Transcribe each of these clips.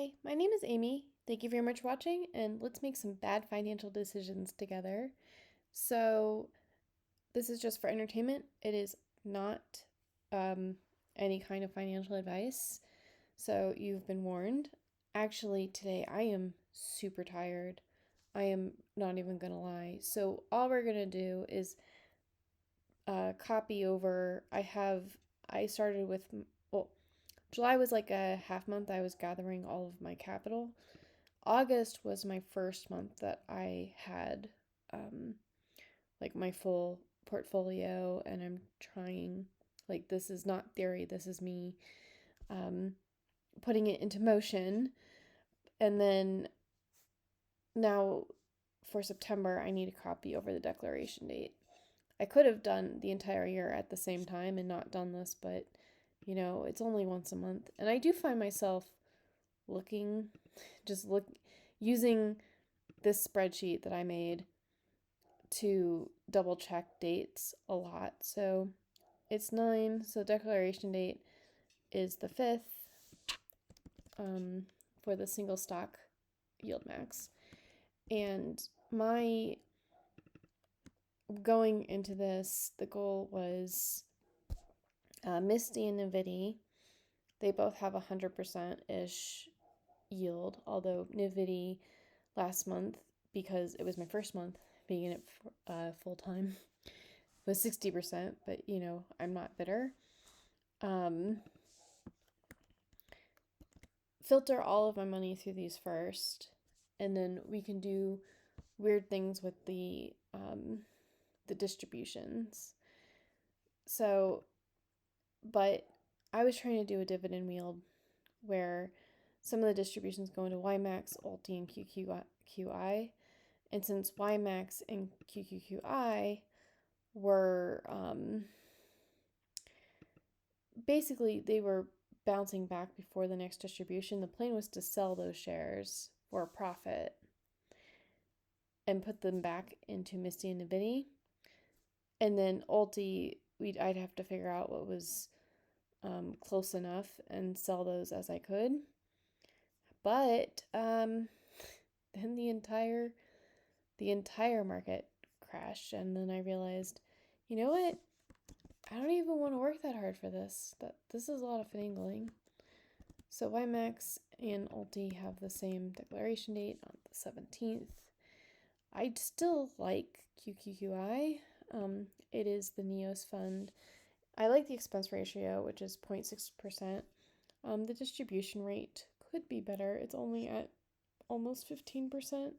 Hi, my name is Amy. Thank you very much for watching, and let's make some bad financial decisions together. So, this is just for entertainment. It is not any kind of financial advice. So, you've been warned. Actually, today I am super tired. I am not even gonna lie. So, all we're gonna do is copy over. I started with, well, July was like a half month. I was gathering all of my capital. August was my first month that I had like my full portfolio, and I'm trying, like, this is not theory, this is me putting it into motion. And then now for September, I need a copy over the declaration date. I could have done the entire year at the same time and not done this, but you know, it's only once a month. And I do find myself using this spreadsheet that I made to double check dates a lot. So it's 9, so declaration date is the 5th for the single stock yield max. And my going into this, the goal was MSTY and NVDY. They both have 100%-ish yield, although NVDY last month, because it was my first month being in it full time, was 60%, but you know, I'm not bitter. Filter all of my money through these first, and then we can do weird things with the distributions. So, but I was trying to do a dividend yield where some of the distributions go into YMAX, ALTI, and QQQI. And since YMAX and QQQI were basically, they were bouncing back before the next distribution, the plan was to sell those shares for a profit and put them back into MSTY and NVDY. And then ALTI, I'd have to figure out what was close enough and sell those as I could. But then the entire market crashed, and then I realized, you know what? I don't even want to work that hard for this. This is a lot of finagling. So YMAX and ALTI have the same declaration date on the 17th. I still like QQQI. It is the NEOS fund. I like the expense ratio, which is 0.6%. The distribution rate could be better. It's only at almost 15%.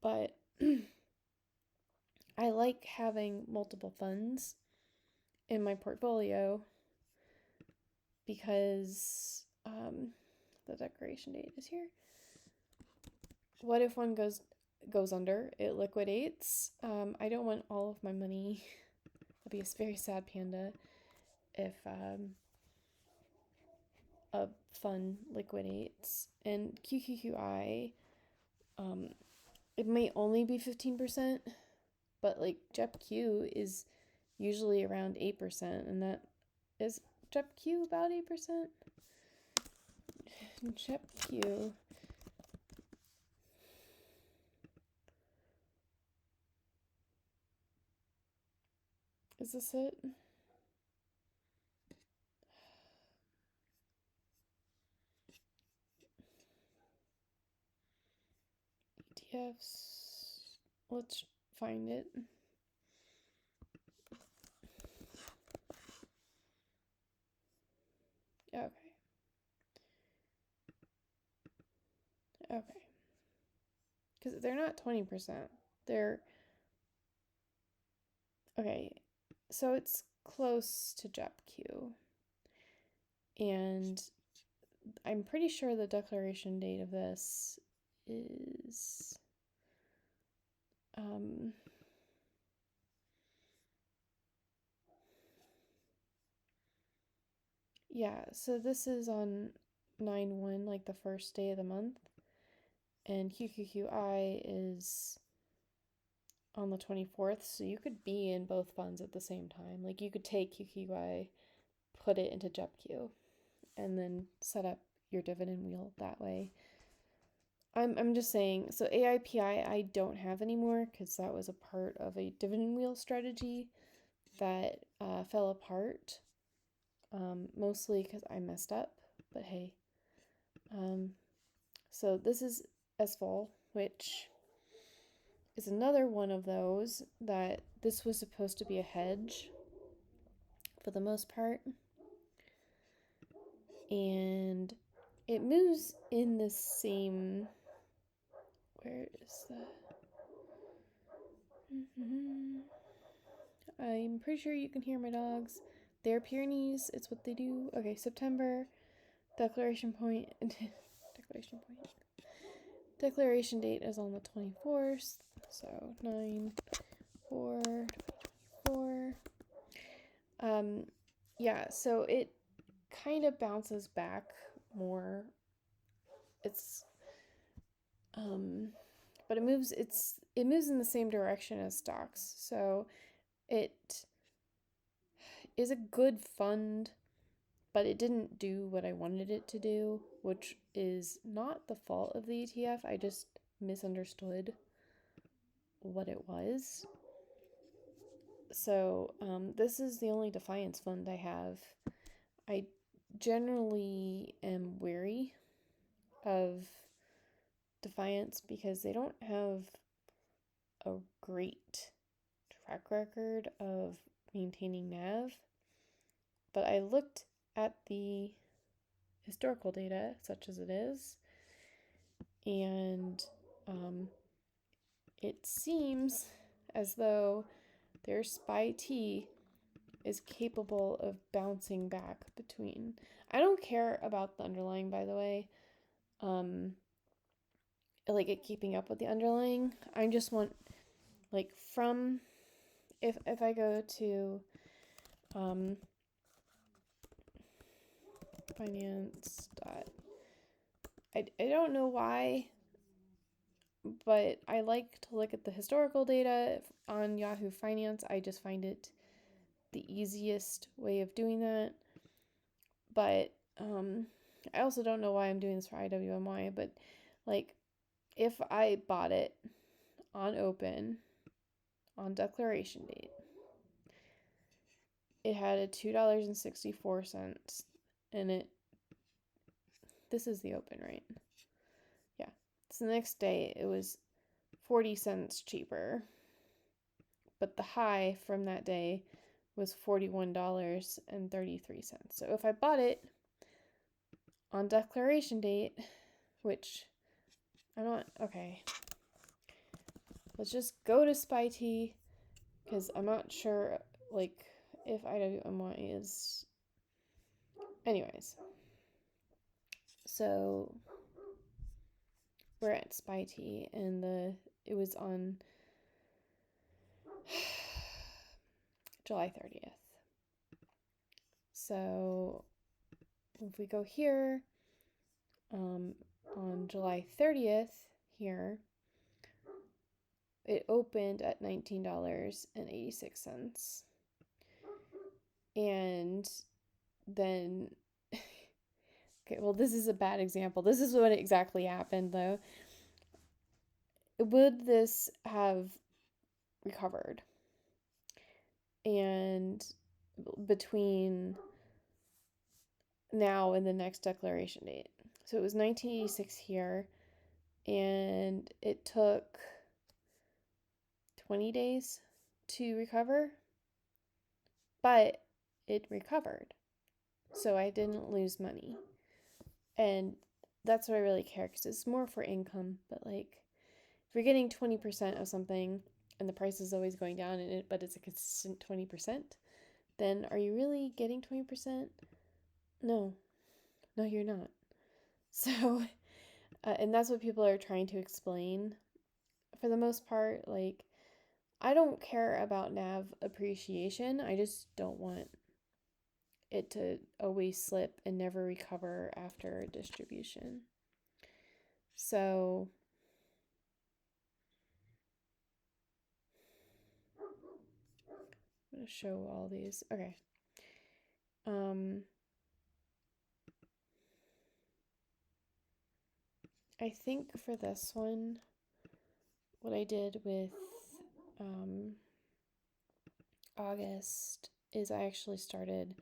But I like having multiple funds in my portfolio because the declaration date is here. What if one goes under? It liquidates. I don't want all of my money. I'll be a very sad panda if a fund liquidates. And QQQI, it may only be 15%, but like JEPQ is usually around 8%, and that is JEPQ about 8%. JEPQ. Is this it? ETFs. Let's find it. Okay. Okay. Because they're not 20%. They're... Okay. So it's close to JEPQ. And I'm pretty sure the declaration date of this is... yeah, so this is on 9/1, like the first day of the month. And QQQI is on the 24th, so you could be in both funds at the same time. Like you could take QQQI, put it into JEPQ, and then set up your dividend wheel that way. I'm just saying, so AIPI I don't have anymore because that was a part of a dividend wheel strategy that fell apart, mostly because I messed up, but hey. So this is SVOL, which is another one of those that this was supposed to be a hedge for the most part. And it moves in the same, where is the, I'm pretty sure you can hear my dogs. They're Pyrenees, it's what they do. Okay, September, declaration point, declaration point. Declaration date is on the 24th, so 9/4/2024. Yeah, so it kind of bounces back more. It's but it moves in the same direction as stocks. So it is a good fund, but it didn't do what I wanted it to do, which is not the fault of the ETF. I just misunderstood what it was. So this is the only Defiance fund I have. I generally am wary of Defiance because they don't have a great track record of maintaining NAV. But I looked at the historical data, such as it is, and it seems as though their SPYT is capable of bouncing back between. I don't care about the underlying, by the way. Like it keeping up with the underlying. I just want, like, from, if I go to finance dot, I don't know why, but I like to look at the historical data on Yahoo Finance. I just find it the easiest way of doing that. But I also don't know why I'm doing this for IWMY, but like if I bought it on open on declaration date, it had a $2.64 and this is the open, right? Yeah. So the next day it was 40 cents cheaper. But the high from that day was $41.33. So if I bought it on declaration date, which I'm not, okay. Let's just go to SPYT because I'm not sure like if IWMY is, anyways. So we're at SPYT and it was on July 30th. So if we go here, on July 30th here, it opened at $19.86. And then, okay, well, this is a bad example. This is what exactly happened, though. Would this have recovered? And between now and the next declaration date. So it was 1986 here, and it took 20 days to recover, but it recovered. So I didn't lose money. And that's what I really care, because it's more for income. But like, if you're getting 20% of something and the price is always going down in it, but it's a consistent 20%, then are you really getting 20%? No, you're not. So, and that's what people are trying to explain for the most part. Like, I don't care about NAV appreciation. I just don't want it to always slip and never recover after distribution. So I'm going to show all these. Okay. I think for this one, what I did with August is I actually started,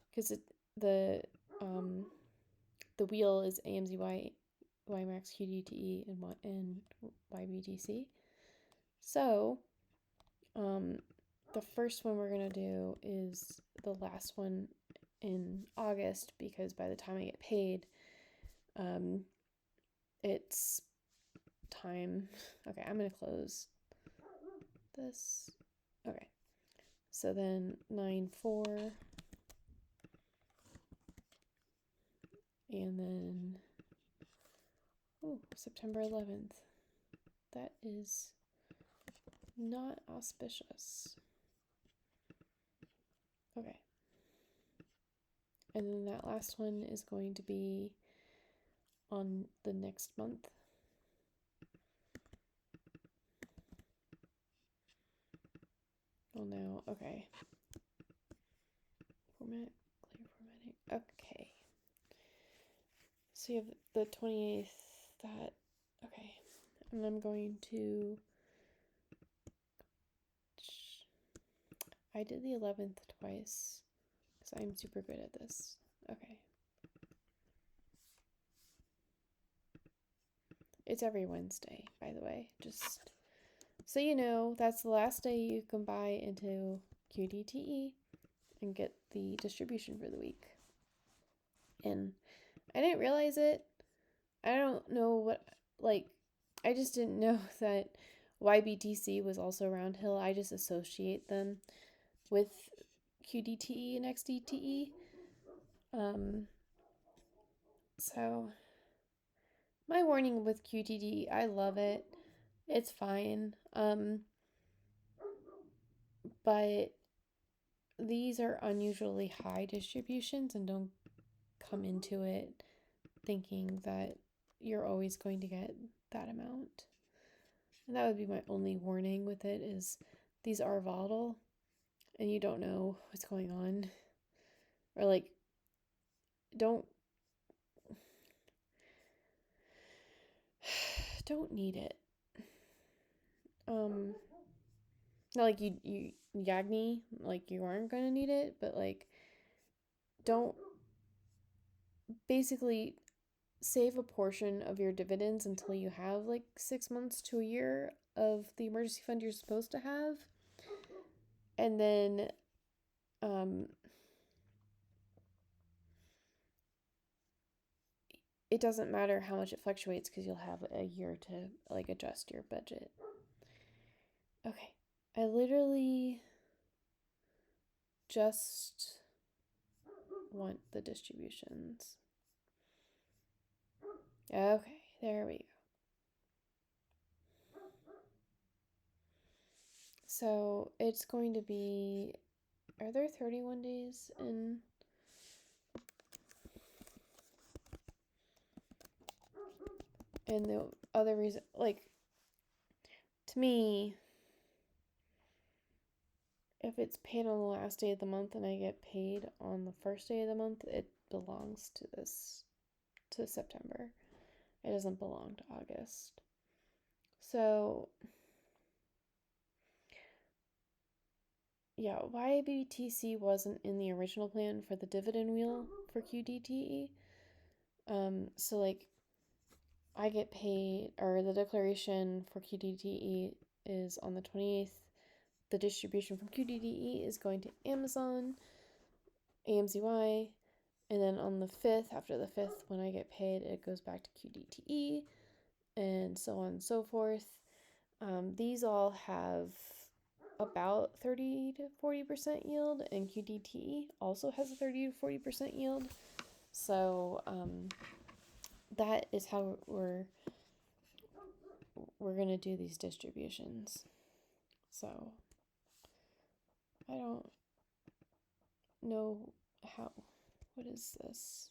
because the wheel is AMZY, YMAX, QDTE, and YBTC. So the first one we're going to do is the last one in August, because by the time I get paid, it's time. Okay, I'm going to close this. Okay, so then 9/4, and then September 11th. That is not auspicious. Okay. And then that last one is going to be on the next month. Oh no, okay. Format, clear formatting. Okay. So you have the 28th, that, okay. And I'm going to, I did the 11th twice, because I'm super good at this. Okay. It's every Wednesday, by the way, just so you know. That's the last day you can buy into QDTE and get the distribution for the week. And I didn't realize it. I don't know what, like, I just didn't know that YBTC was also Roundhill. I just associate them with QDTE and XDTE. So my warning with QTD, I love it. It's fine. But these are unusually high distributions, and don't come into it thinking that you're always going to get that amount. And that would be my only warning with it, is these are volatile and you don't know what's going on. Or like, don't need it. Not like you Yagni, like you aren't gonna need it, but like, don't, basically save a portion of your dividends until you have like 6 months to a year of the emergency fund you're supposed to have. And then it doesn't matter how much it fluctuates, because you'll have a year to like adjust your budget. Okay, I literally just want the distributions. Okay, there we go. So it's going to be, are there 31 days in? And the other reason, like, to me, if it's paid on the last day of the month and I get paid on the first day of the month, it belongs to September. It doesn't belong to August. So, yeah, YBTC wasn't in the original plan for the dividend wheel for QDTE. So like, I get paid, or the declaration for QDTE is on the 28th. The distribution from QDTE is going to Amazon, AMZY, and then on the 5th, after the 5th, when I get paid, it goes back to QDTE, and so on and so forth. These all have about 30 to 40% yield, and QDTE also has a 30 to 40% yield. So that is how we're gonna do these distributions. So I don't know how. What is this?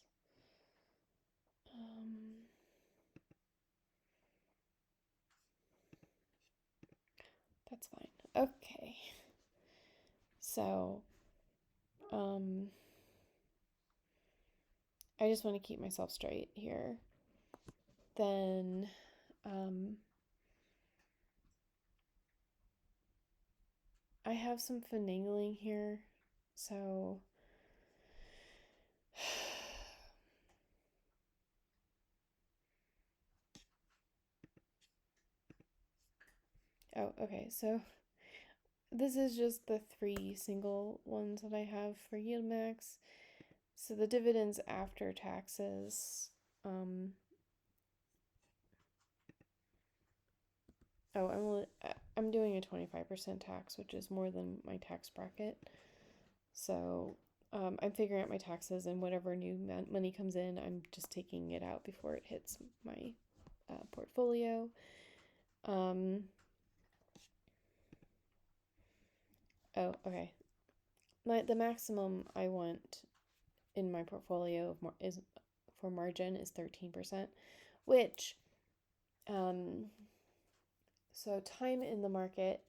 That's fine. Okay. So, I just want to keep myself straight here. then I have some finagling here, so oh, okay, so this is just the 3 single ones that I have for YMAX. So the dividends after taxes, I'm doing a 25% tax, which is more than my tax bracket. So I'm figuring out my taxes, and whatever new money comes in, I'm just taking it out before it hits my portfolio. Oh, okay. The maximum I want in my portfolio is for margin is 13%, which so time in the market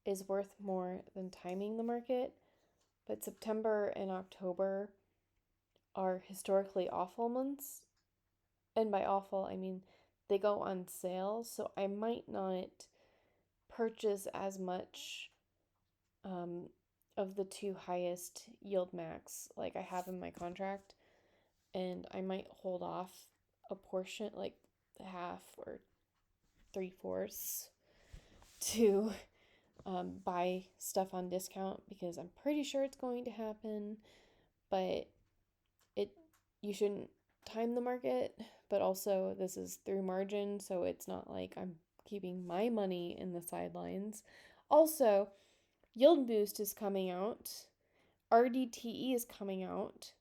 is worth more than timing the market, but September and October are historically awful months. And by awful, I mean they go on sale, so I might not purchase as much of the 2 highest yield max like I have in my contract, and I might hold off a portion, like half or 3/4, to buy stuff on discount, because I'm pretty sure it's going to happen, but you shouldn't time the market, but also this is through margin, so it's not like I'm keeping my money in the sidelines. Also, Yield Boost is coming out, RDTE is coming out,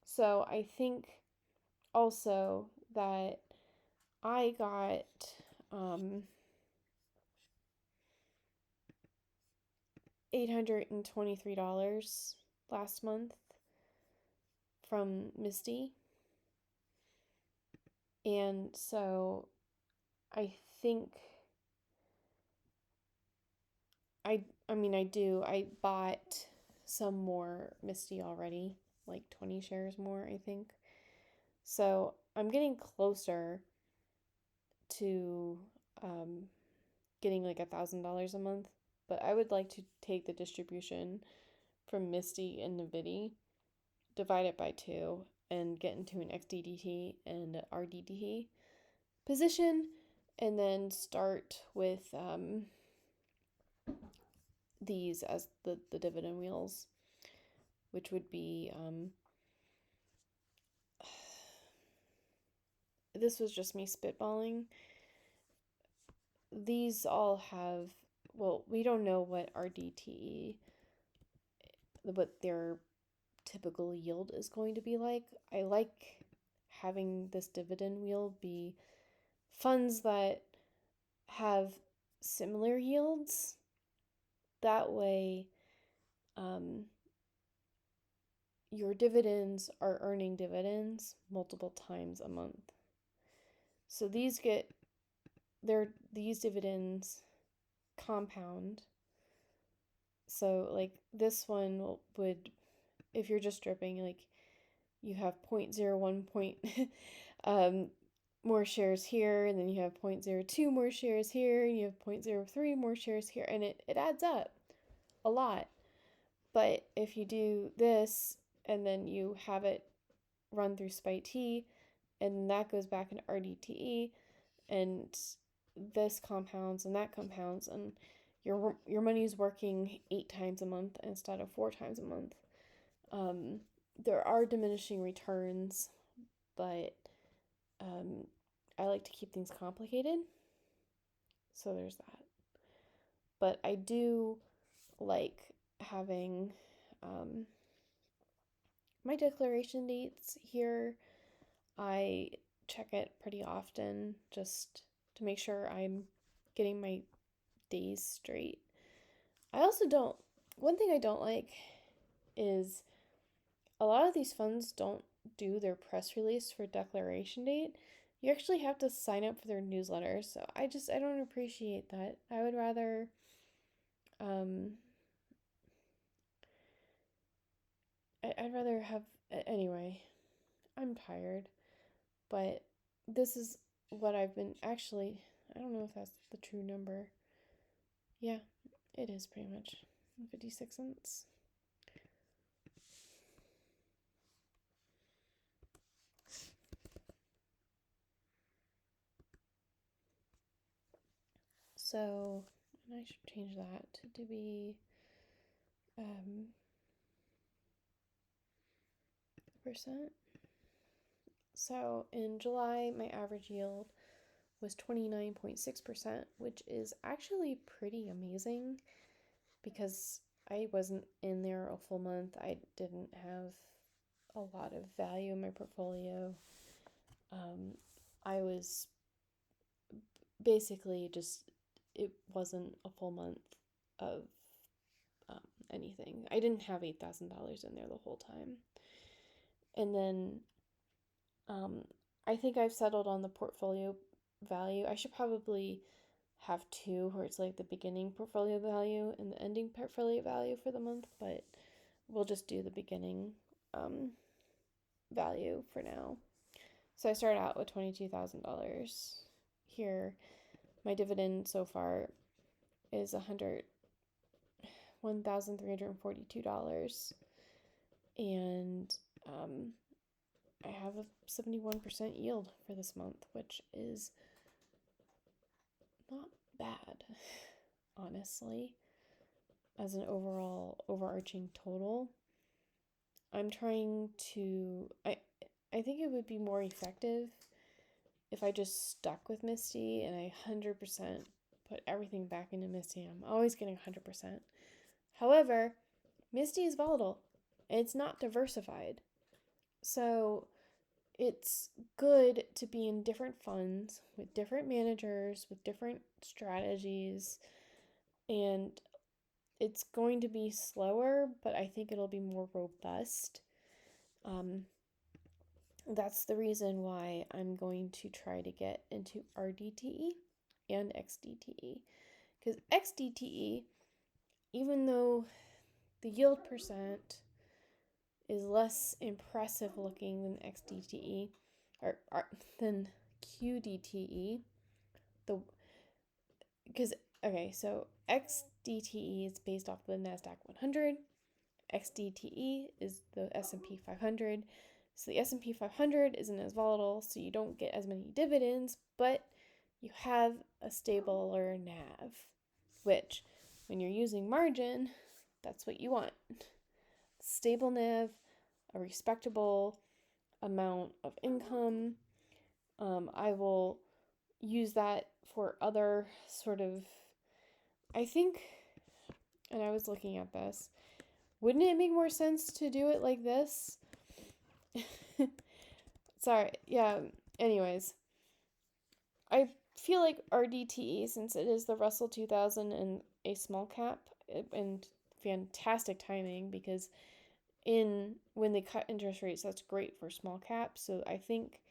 so I think also that I got $823 last month from MSTY. And so I think I bought some more MSTY already, like 20 shares more, I think. So I'm getting closer to getting like $1,000 a month, but I would like to take the distribution from MSTY and NVDY, divide it by 2, and get into an XDTE and RDTE position, and then start with these as the dividend wheels, which would be this was just me spitballing. These all have, well, we don't know what RDTE, what their typical yield is going to be like. I like having this dividend wheel be funds that have similar yields. That way, your dividends are earning dividends multiple times a month. So these dividends compound. So like this one would, if you're just stripping, like you have 0.01 point more shares here, and then you have 0.02 more shares here, and you have 0.03 more shares here, and it adds up a lot. But if you do this and then you have it run through SPYT, and that goes back into RDTE, and this compounds and that compounds, and your money is working 8 times a month instead of 4 times a month. There are diminishing returns, but I like to keep things complicated, so there's that. But I do like having my declaration dates here. I check it pretty often just to make sure I'm getting my days straight. One thing I don't like is a lot of these funds don't do their press release for declaration date. You actually have to sign up for their newsletter, so I don't appreciate that. I would rather I'd rather have, anyway, I'm tired, but this is what I've been actually, I don't know if that's the true number. Yeah, it is pretty much 56 cents. So, and I should change that to be percent. So in July, my average yield was 29.6%, which is actually pretty amazing because I wasn't in there a full month. I didn't have a lot of value in my portfolio. I was basically just, it wasn't a full month of anything. I didn't have $8,000 in there the whole time. And then I think I've settled on the portfolio value. I should probably have two, where it's like the beginning portfolio value and the ending portfolio value for the month, but we'll just do the beginning value for now. So I started out with $22,000. Here, my dividend so far is $1,342, and I have a 71% yield for this month, which is not bad, honestly, as an overall overarching total. I'm trying to, I think it would be more effective if I just stuck with MSTY and I 100% put everything back into MSTY. I'm always getting 100%. However, MSTY is volatile and it's not diversified. So it's good to be in different funds with different managers, with different strategies, and it's going to be slower, but I think it'll be more robust. That's the reason why I'm going to try to get into RDTE and XDTE. Because XDTE, even though the yield percent is less impressive looking than XDTE, or than QDTE, because so XDTE is based off the NASDAQ 100, XDTE is the S&P 500. So the S&P 500 isn't as volatile, so you don't get as many dividends, but you have a stabler NAV, which when you're using margin, that's what you want. Stable NAV, a respectable amount of income. I will use that for other sort of, I think, and I was looking at this, wouldn't it make more sense to do it like this? Sorry, yeah, anyways. I feel like RDTE, since it is the Russell 2000 and a small cap, and fantastic timing because when they cut interest rates, that's great for small caps. So I think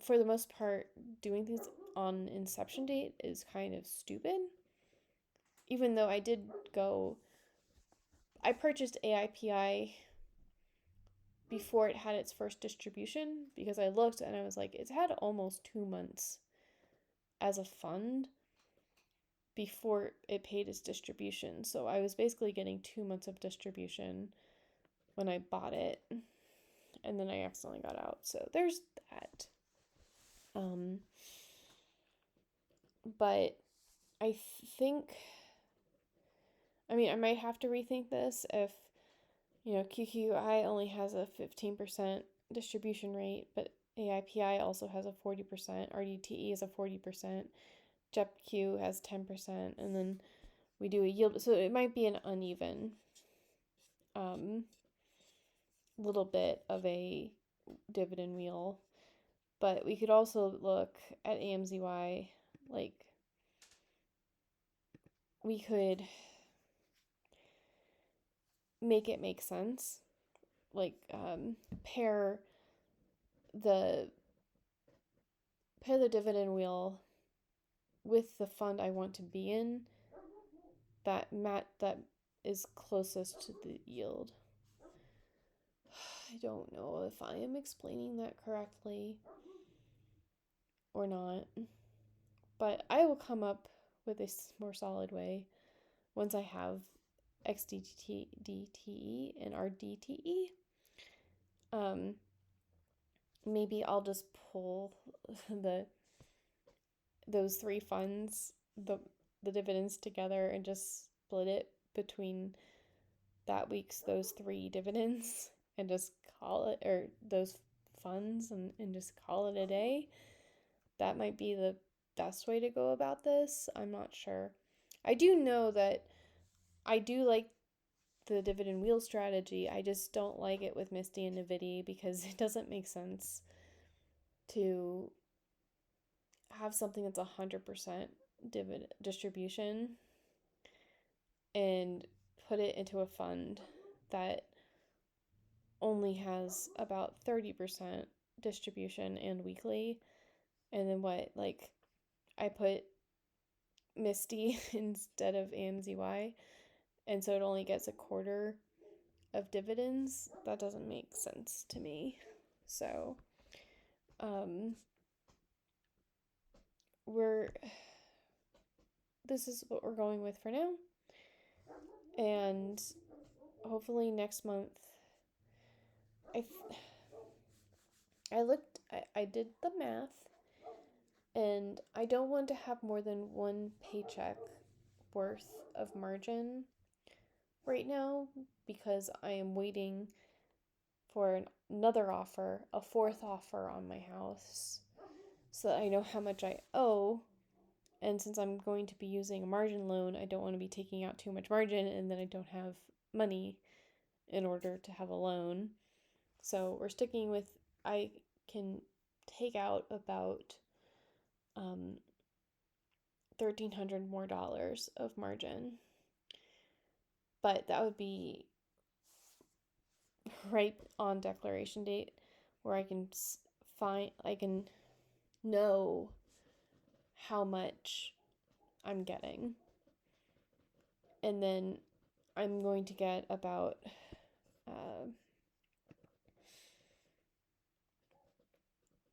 for the most part, doing things on inception date is kind of stupid. Even though I purchased AIPI before it had its first distribution because I looked and I was like, it's had almost 2 months as a fund before it paid its distribution. So I was basically getting 2 months of distribution when I bought it, and then I accidentally got out. So there's that. But I think, I might have to rethink this if, QQQI only has a 15% distribution rate, but AIPI also has a 40%, RDTE is a 40%, JEPQ has 10%, and then we do a yield. So it might be an uneven little bit of a dividend wheel. But we could also look at AMZY, like we could make it make sense, like pair the dividend wheel with the fund I want to be in that is closest to the yield. I don't know if I am explaining that correctly or not, but I will come up with a more solid way once I have XDTE and RDTE. Maybe I'll just pull those three funds, the dividends together, and just split it between that week's those three dividends and just call it, or those funds, and just call it a day. That might be the best way to go about this. I'm not sure. I do know that I do like the dividend wheel strategy. I just don't like it with MSTY and NVDY because it doesn't make sense to have something that's 100% dividend distribution and put it into a fund that only has about 30% distribution and weekly. And then I put MSTY instead of AMZY, and so it only gets a quarter of dividends. That doesn't make sense to me. So this is what we're going with for now, and hopefully next month I did the math, and I don't want to have more than one paycheck worth of margin right now because I am waiting for another offer, a fourth offer on my house, so that I know how much I owe. And since I'm going to be using a margin loan, I don't want to be taking out too much margin and then I don't have money in order to have a loan. So we're sticking with, I can take out about $1,300 more of margin, but that would be right on declaration date where I can know how much I'm getting. And then I'm going to get about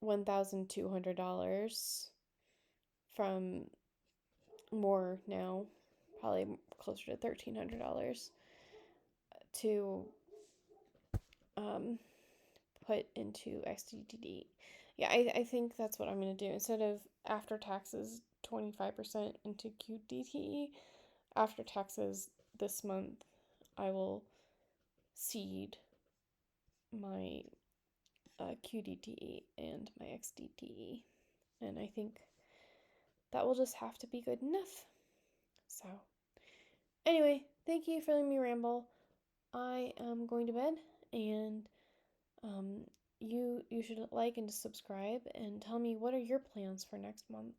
$1,200 from more now, probably closer to $1,300 to put into XDTE. Yeah, I think that's what I'm going to do. Instead of after taxes 25% into QDTE, after taxes this month, I will seed my QDTE and my XDTE. And I think that will just have to be good enough. So, anyway, thank you for letting me ramble. I am going to bed, and you should like and subscribe and tell me what are your plans for next month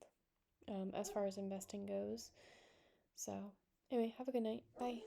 as far as investing goes. So, anyway, have a good night. Bye.